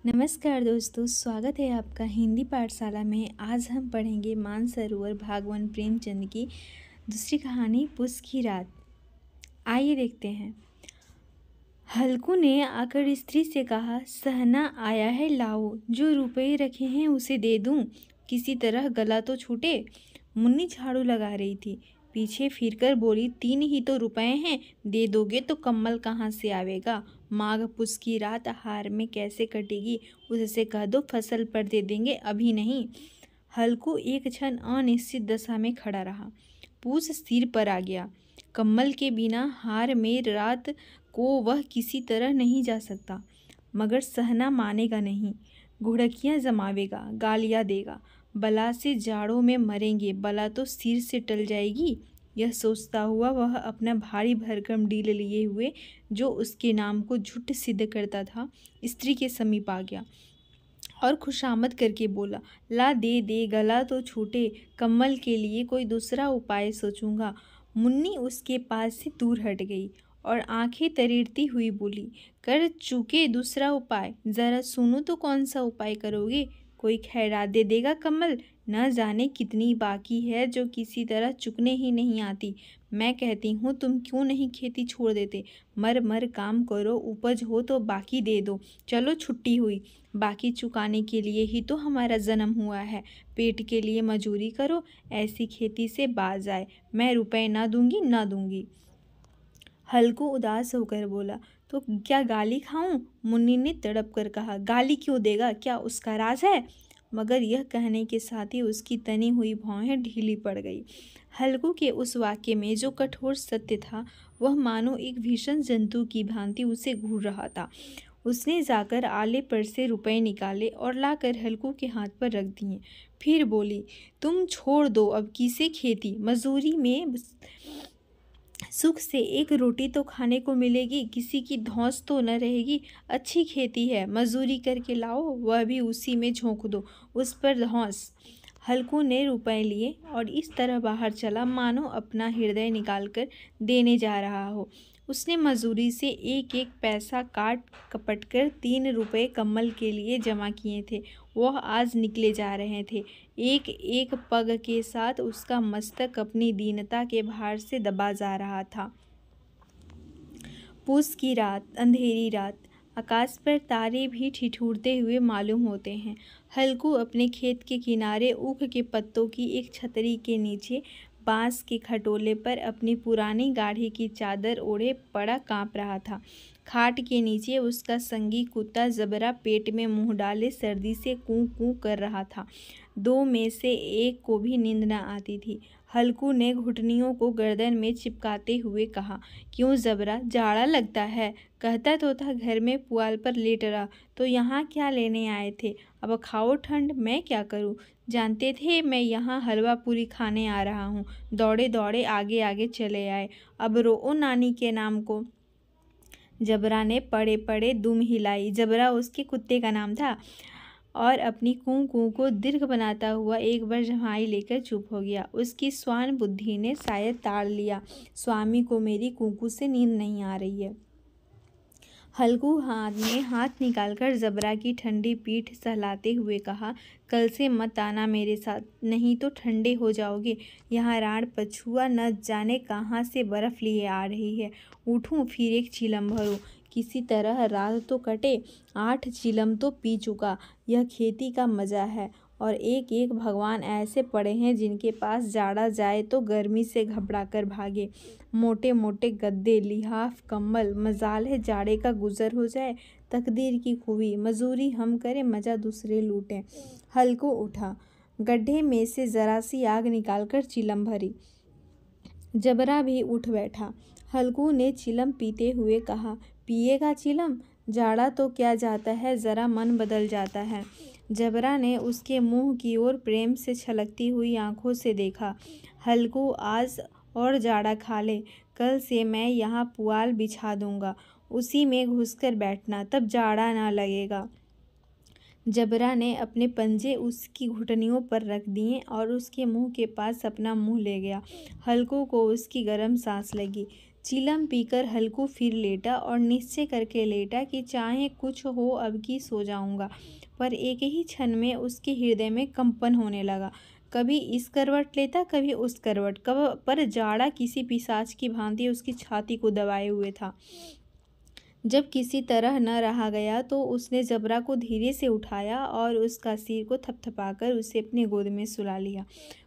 नमस्कार दोस्तों, स्वागत है आपका हिंदी पाठशाला में। आज हम पढ़ेंगे मानसरोवर भागवन प्रेमचंद की दूसरी कहानी पुस की रात। आइए देखते हैं। हल्कू ने आकर स्त्री से कहा, सहना आया है, लाओ, जो रुपए रखे हैं उसे दे दूं, किसी तरह गला तो छूटे। मुन्नी झाड़ू लगा रही थी, पीछे फिरकर बोली, 3 ही तो रुपए हैं, दे दोगे तो कम्बल कहाँ से आवेगा। माघ पुस की रात हार में कैसे कटेगी, उससे कह दो फसल पर दे देंगे, अभी नहीं। हल्कू एक क्षण अनिश्चित दशा में खड़ा रहा। पूस सिर पर आ गया। कम्बल के बिना हार में रात को वह किसी तरह नहीं जा सकता, मगर सहना मानेगा नहीं। घुड़कियाँ जमावेगा, गालियाँ देगा, बला से जाड़ों में मरेंगे, बला तो सिर से टल जाएगी। यह सोचता हुआ वह अपना भारी भरकम डील लिए हुए, जो उसके नाम को झूठ सिद्ध करता था, स्त्री के समीप आ गया और खुशामद करके बोला, ला दे दे, गला तो छूटे, कम्बल के लिए कोई दूसरा उपाय सोचूंगा। मुन्नी उसके पास से दूर हट गई और आंखें तरीरती हुई बोली, कर चुके दूसरा उपाय, जरा सुनो तो कौन सा उपाय करोगे। कोई खैरात दे देगा कम्बल, न जाने कितनी बाकी है जो किसी तरह चुकने ही नहीं आती। मैं कहती हूँ तुम क्यों नहीं खेती छोड़ देते, मर मर काम करो, उपज हो तो बाकी दे दो। चलो छुट्टी हुई, बाकी चुकाने के लिए ही तो हमारा जन्म हुआ है। पेट के लिए मजूरी करो, ऐसी खेती से बाज आए। मैं रुपए ना दूंगी ना दूंगी। हल्कू उदास होकर बोला, तो क्या गाली खाऊं। मुन्नी ने तड़प कर कहा, गाली क्यों देगा, क्या उसका राज है। मगर यह कहने के साथ ही उसकी तनी हुई भौहें ढीली पड़ गई। हल्कू के उस वाक्य में जो कठोर सत्य था, वह मानो एक भीषण जंतु की भांति उसे घूर रहा था। उसने जाकर आले पर से रुपए निकाले और लाकर हल्कू के हाथ पर रख दिए। फिर बोली, तुम छोड़ दो अब किसे खेती, मजूरी में सुख से एक रोटी तो खाने को मिलेगी, किसी की धौंस तो न रहेगी। अच्छी खेती है, मजूरी करके लाओ, वह भी उसी में झोंक दो, उस पर धौंस। हल्कू ने रुपए लिए और इस तरह बाहर चला मानो अपना हृदय निकालकर देने जा रहा हो। उसने मजूरी से एक एक पैसा काट कपट कर 3 रुपए कम्बल के लिए जमा किए थे। वह आज निकले जा रहे थे। एक एक पग के साथ उसका मस्तक अपनी दीनता के भार से दबा जा रहा था। पूस की रात, अंधेरी रात, आकाश पर तारे भी ठिठुरते हुए मालूम होते हैं। हल्कू अपने खेत के किनारे ऊख के पत्तों की एक छतरी के नीचे बांस के खटोले पर अपनी पुरानी गाढ़ी की चादर ओढ़े पड़ा कांप रहा था। खाट के नीचे उसका संगी कुत्ता जबरा पेट में मुंह डाले सर्दी से कूं कूं कर रहा था। 2 में से एक को भी नींद न आती थी। हल्कू ने घुटनियों को गर्दन में चिपकाते हुए कहा, क्यों जबरा, जाड़ा लगता है। कहता तो था घर में पुआल पर लेट रहा, तो यहाँ क्या लेने आए थे। अब खाओ ठंड, मैं क्या करूँ। जानते थे मैं यहाँ हलवा पूरी खाने आ रहा हूँ। दौड़े दौड़े आगे आगे चले आए। अब रो नानी के नाम को। जबरा ने पड़े पड़े दुम हिलाई। जबरा उसके कुत्ते का नाम था और अपनी कूं कूं को दीर्घ बनाता हुआ एक बार जम्हाई लेकर चुप हो गया। उसकी स्वान बुद्धि ने शायद ताड़ लिया, स्वामी को मेरी कूकू से नींद नहीं आ रही है। हल्कू हाथ निकालकर जबरा की ठंडी पीठ सहलाते हुए कहा, कल से मत आना मेरे साथ, नहीं तो ठंडे हो जाओगे। यहाँ राण पछुआ न जाने कहाँ से बर्फ लिए आ रही है। उठूं फिर एक चिलम भरूं, किसी तरह रात तो कटे। 8 चिलम तो पी चुका। यह खेती का मजा है। और एक एक भगवान ऐसे पड़े हैं जिनके पास जाड़ा जाए तो गर्मी से घबरा कर भागे। मोटे मोटे गद्दे, लिहाफ, कम्बल, मजाल है जाड़े का गुजर हो जाए। तकदीर की खूबी, मजूरी हम करें, मजा दूसरे लूटें। हल्कू उठा, गड्ढे में से जरा सी आग निकालकर चिलम भरी। जबरा भी उठ बैठा। हल्कू ने चिलम पीते हुए कहा, पिएगा चिलम, जाड़ा तो क्या जाता है, जरा मन बदल जाता है। जबरा ने उसके मुंह की ओर प्रेम से छलकती हुई आंखों से देखा। हल्कू, आज और जाड़ा खा ले, कल से मैं यहाँ पुआल बिछा दूंगा, उसी में घुसकर बैठना, तब जाड़ा ना लगेगा। जबरा ने अपने पंजे उसकी घुटनियों पर रख दिए और उसके मुंह के पास अपना मुंह ले गया। हल्कू को उसकी गर्म सांस लगी। चिलम पीकर हल्कू फिर लेटा और निश्चय करके लेटा कि चाहे कुछ हो अब की सो जाऊंगा। पर एक ही क्षण में उसके हृदय में कंपन होने लगा। कभी इस करवट लेता, कभी उस करवट, कब पर जाड़ा किसी पिशाच की भांति उसकी छाती को दबाए हुए था। जब किसी तरह न रहा गया तो उसने जबरा को धीरे से उठाया और उसका सिर को थपथपाकर उसे अपनी गोद में सुला लिया।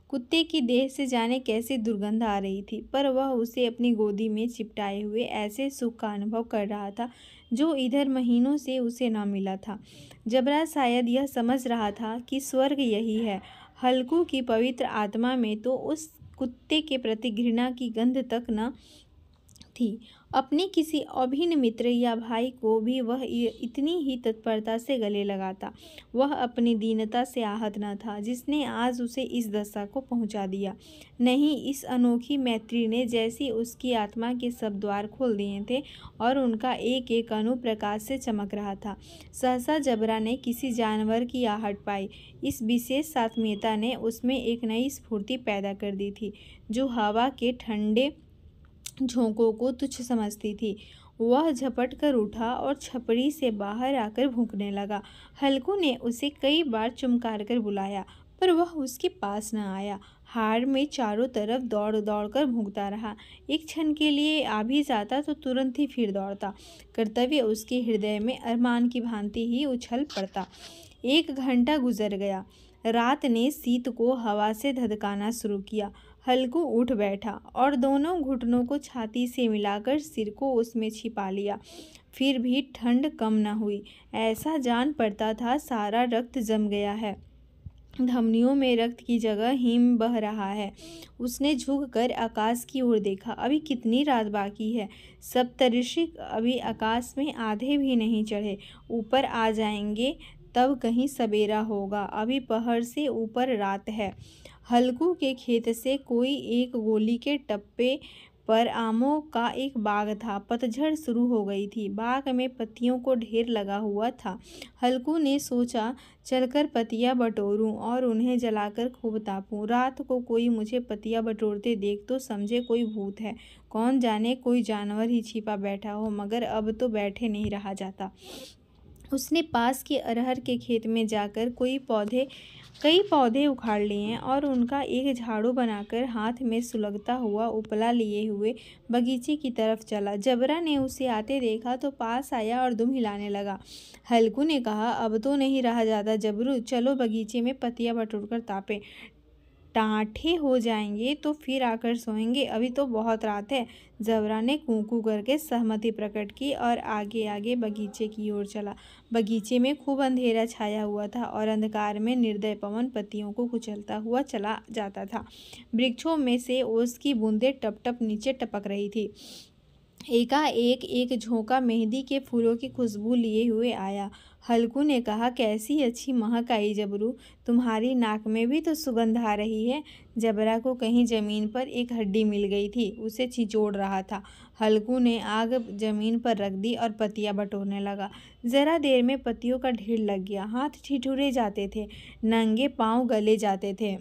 कुत्ते की देह से जाने कैसी दुर्गंध आ रही थी, पर वह उसे अपनी गोदी में चिपटाए हुए ऐसे सुख का अनुभव कर रहा था जो इधर महीनों से उसे न मिला था। जबरा शायद यह समझ रहा था कि स्वर्ग यही है। हल्कू की पवित्र आत्मा में तो उस कुत्ते के प्रति घृणा की गंध तक न थी। अपने किसी अभिन्न मित्र या भाई को भी वह इतनी ही तत्परता से गले लगाता। वह अपनी दीनता से आहत न था जिसने आज उसे इस दशा को पहुंचा दिया। नहीं, इस अनोखी मैत्री ने जैसी उसकी आत्मा के सब द्वार खोल दिए थे और उनका एक एक अणु प्रकाश से चमक रहा था। सहसा जबरा ने किसी जानवर की आहट पाई। इस विशेष आत्मीयता ने उसमें एक नई स्फूर्ति पैदा कर दी थी जो हवा के ठंडे झोंकों को तुच्छ समझती थी। वह झपट कर उठा और छपड़ी से बाहर आकर भूंकने लगा। हल्कू ने उसे कई बार चुमकार कर बुलाया, पर वह उसके पास न आया। हाड़ में चारों तरफ दौड़ दौड़ कर भूंकता रहा। एक क्षण के लिए आ भी जाता तो तुरंत ही फिर दौड़ता। कर्तव्य उसके हृदय में अरमान की भांति ही उछल पड़ता। 1 घंटा गुजर गया। रात ने शीत को हवा से धधकाना शुरू किया। हल्कू उठ बैठा और दोनों घुटनों को छाती से मिलाकर सिर को उसमें छिपा लिया। फिर भी ठंड कम न हुई। ऐसा जान पड़ता था सारा रक्त जम गया है, धमनियों में रक्त की जगह हिम बह रहा है। उसने झुककर आकाश की ओर देखा। अभी कितनी रात बाकी है। सप्तऋषि अभी आकाश में आधे भी नहीं चढ़े। ऊपर आ जाएंगे तब कहीं सवेरा होगा। अभी पहर से ऊपर रात है। हल्कू के खेत से कोई 1 गोली के टप्पे पर आमों का एक बाग था। पतझड़ शुरू हो गई थी। बाग में पत्तियों को ढेर लगा हुआ था। हल्कू ने सोचा चलकर पत्तियां बटोरूं और उन्हें जलाकर खूब तापूं। रात को कोई मुझे पत्तियां बटोरते देख तो समझे कोई भूत है। कौन जाने कोई जानवर ही छिपा बैठा हो, मगर अब तो बैठे नहीं रहा जाता। उसने पास के अरहर के खेत में जाकर कई पौधे उखाड़ लिए और उनका एक झाड़ू बनाकर हाथ में सुलगता हुआ उपला लिए हुए बगीचे की तरफ चला। जबरा ने उसे आते देखा तो पास आया और दुम हिलाने लगा। हल्कू ने कहा, अब तो नहीं रहा जाता जबरू, चलो बगीचे में पत्तियां बटोरकर तापे। टाँठे हो जाएंगे तो फिर आकर सोएंगे, अभी तो बहुत रात है। जबरा ने कूकू करके सहमति प्रकट की और आगे आगे बगीचे की ओर चला। बगीचे में खूब अंधेरा छाया हुआ था और अंधकार में निर्दय पवन पत्तियों को कुचलता हुआ चला जाता था। वृक्षों में से ओस की बूंदें टप टप नीचे टपक रही थी। एकाएक एक झोंका मेहंदी के फूलों की खुशबू लिए हुए आया। हल्कू ने कहा, कैसी अच्छी महक आई जबरू, तुम्हारी नाक में भी तो सुगंध आ रही है। जबरा को कहीं जमीन पर एक हड्डी मिल गई थी, उसे छिचोड़ रहा था। हल्कू ने आग जमीन पर रख दी और पत्तियां बटोरने लगा। जरा देर में पत्तियों का ढेर लग गया। हाथ ठिठुरे जाते थे, नंगे पांव गले जाते थे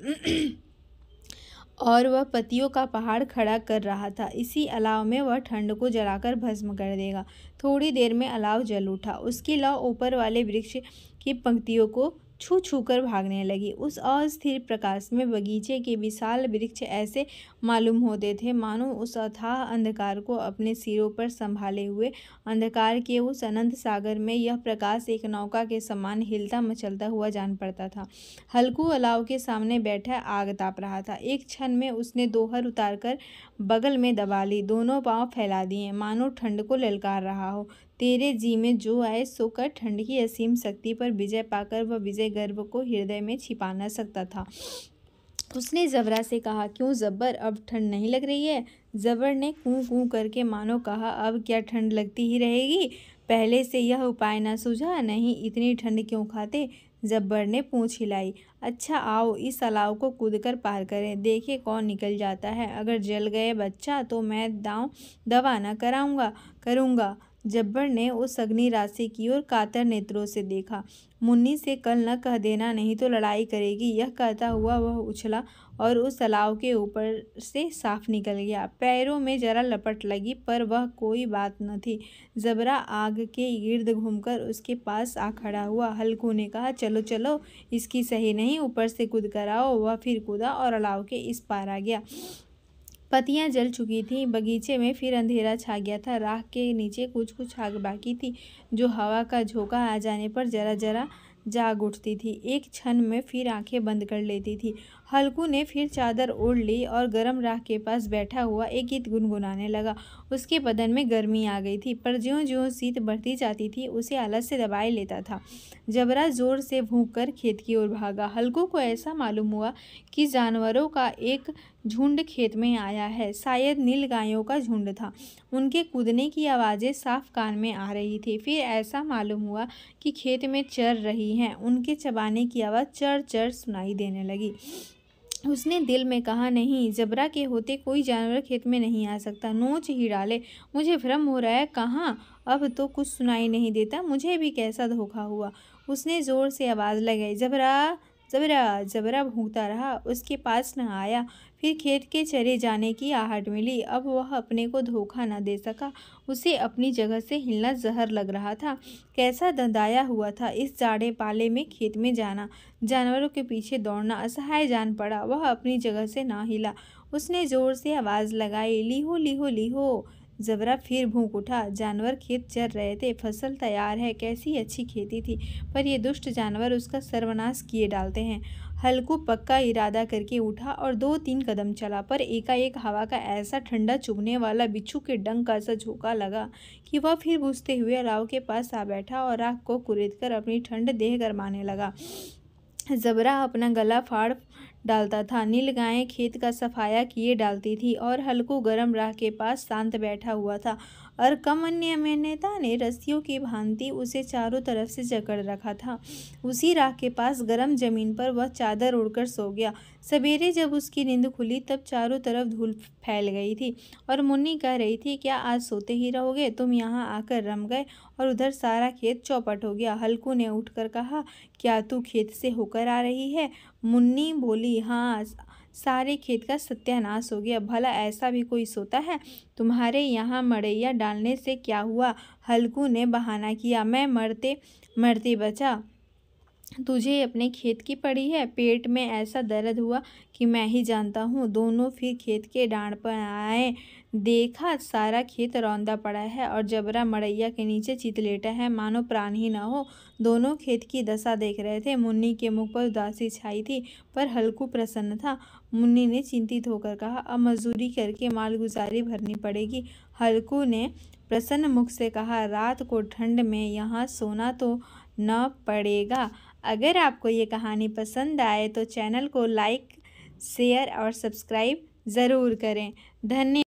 और वह पत्तियों का पहाड़ खड़ा कर रहा था। इसी अलाव में वह ठंड को जलाकर भस्म कर देगा। थोड़ी देर में अलाव जल उठा। उसकी लौ ऊपर वाले वृक्ष की पंक्तियों को छू छू कर भागने लगी। उस अस्थिर प्रकाश में बगीचे के विशाल वृक्ष ऐसे मालूम होते थे मानो उस अथाह अंधकार को अपने सिरों पर संभाले हुए। अंधकार के उस अनंत सागर में यह प्रकाश एक नौका के समान हिलता मचलता हुआ जान पड़ता था। हल्कू अलाव के सामने बैठा आग ताप रहा था। एक क्षण में उसने दोहर उतारकर बगल में दबा ली, दोनों पांव फैला दिए, मानो ठंड को ललकार रहा हो। तेरे जी में जो आए सो कर। ठंड की असीम शक्ति पर विजय पाकर वह विजय गर्व को हृदय में छिपा न सकता था। उसने जबरा से कहा, क्यों जब्बर, अब ठंड नहीं लग रही है? जबर ने कूं कूं करके मानो कहा, अब क्या ठंड लगती ही रहेगी? पहले से यह उपाय न सूझा? नहीं, इतनी ठंड क्यों खाते? जब्बर ने पूंछ हिलाई। अच्छा आओ इस अलाव को कूदकर पार करें, देखे कौन निकल जाता है। अगर जल गए बच्चा तो मैं दवा न करूँगा। जब्बर ने उस अग्नि राशि की ओर कातर नेत्रों से देखा। मुन्नी से कल न कह देना, नहीं तो लड़ाई करेगी। यह कहता हुआ वह उछला और उस तालाब के ऊपर से साफ निकल गया। पैरों में जरा लपट लगी, पर वह कोई बात न थी। जबरा आग के गिर्द घूमकर उसके पास आ खड़ा हुआ। हल्कू ने कहा, चलो चलो, इसकी सही नहीं, ऊपर से कूद कर आओ। वह फिर कूदा और अलाव के इस पार आ गया। पत्तियां जल चुकी थीं। बगीचे में फिर अंधेरा छा गया था। राख के नीचे कुछ कुछ आग बाकी थी, जो हवा का झोंका आ जाने पर जरा जरा जाग उठती थी। एक क्षण में फिर आंखें बंद कर लेती थी। हल्कू ने फिर चादर ओढ़ ली और गर्म राख के पास बैठा हुआ एक गीत गुनगुनाने लगा। उसके बदन में गर्मी आ गई थी, पर ज्यों-ज्यों शीत बढ़ती जाती थी उसे आलस से दबाए लेता था। जबरा जोर से भूंककर खेत की ओर भागा। हल्कू को ऐसा मालूम हुआ कि जानवरों का एक झुंड खेत में आया है। शायद नीलगायों का झुंड था। उनके कूदने की आवाज़ें साफ कान में आ रही थी। फिर ऐसा मालूम हुआ कि खेत में चर रही हैं। उनके चबाने की आवाज़ चर-चर सुनाई देने लगी। उसने दिल में कहा, नहीं, जबरा के होते कोई जानवर खेत में नहीं आ सकता। नोच ही डाले। मुझे भ्रम हो रहा है। कहाँ? अब तो कुछ सुनाई नहीं देता। मुझे भी कैसा धोखा हुआ। उसने जोर से आवाज़ लगाई, जबरा जबरा। जबरा भूंकता रहा, उसके पास न आया। फिर खेत के चरे जाने की आहट मिली। अब वह अपने को धोखा न दे सका। उसे अपनी जगह से हिलना जहर लग रहा था। कैसा दंदाया हुआ था इस जाड़े पाले में खेत में जाना, जानवरों के पीछे दौड़ना। असहाय जान पड़ा। वह अपनी जगह से ना हिला। उसने जोर से आवाज़ लगाई, लीहो लीहो लीहो। जबरा फिर भूंक उठा। जानवर खेत चर रहे थे। फसल तैयार है। कैसी अच्छी खेती थी, पर ये दुष्ट जानवर उसका सर्वनाश किए डालते हैं। हल्कू पक्का इरादा करके उठा और 2-3 कदम चला, पर एकाएक हवा का ऐसा ठंडा चुभने वाला बिच्छू के डंक का सा झोंका लगा कि वह फिर बुझते हुए अलाव के पास आ बैठा और आग को कुरेदकर अपनी ठंड देह गरमाने लगा। जबरा अपना गला फाड़ डालता था। नीलगायें खेत का सफाया किए डालती थी और हल्कू गर्म राख के पास शांत बैठा हुआ था। और अकमन्यता ने रस्सियों की भांति उसे चारों तरफ से जकड़ रखा था। उसी राख के पास गर्म जमीन पर वह चादर ओढ़कर सो गया। सवेरे जब उसकी नींद खुली तब चारों तरफ धूल फैल गई थी और मुन्नी कह रही थी, क्या आज सोते ही रहोगे? तुम यहाँ आकर रम गए और उधर सारा खेत चौपट हो गया। हल्कू ने उठकर कहा, क्या तू खेत से होकर आ रही है? मुन्नी बोली, हाँ, सारे खेत का सत्यानाश हो गया। भला ऐसा भी कोई सोता है? तुम्हारे यहाँ मड़ैया डालने से क्या हुआ? हल्कू ने बहाना किया, मैं मरते मरते बचा। तुझे अपने खेत की पड़ी है? पेट में ऐसा दर्द हुआ कि मैं ही जानता हूँ। दोनों फिर खेत के डांड पर आए। देखा, सारा खेत रौंदा पड़ा है और जबरा मड़ैया के नीचे चित लेटा है, मानो प्राण ही न हो। दोनों खेत की दशा देख रहे थे। मुन्नी के मुख पर उदासी छाई थी, पर हल्कू प्रसन्न था। मुन्नी ने चिंतित होकर कहा, अब मजदूरी करके मालगुजारी भरनी पड़ेगी। हल्कू ने प्रसन्न मुख से कहा, रात को ठंड में यहाँ सोना तो न पड़ेगा। अगर आपको ये कहानी पसंद आए तो चैनल को लाइक, शेयर और सब्सक्राइब ज़रूर करें। धन्यवाद।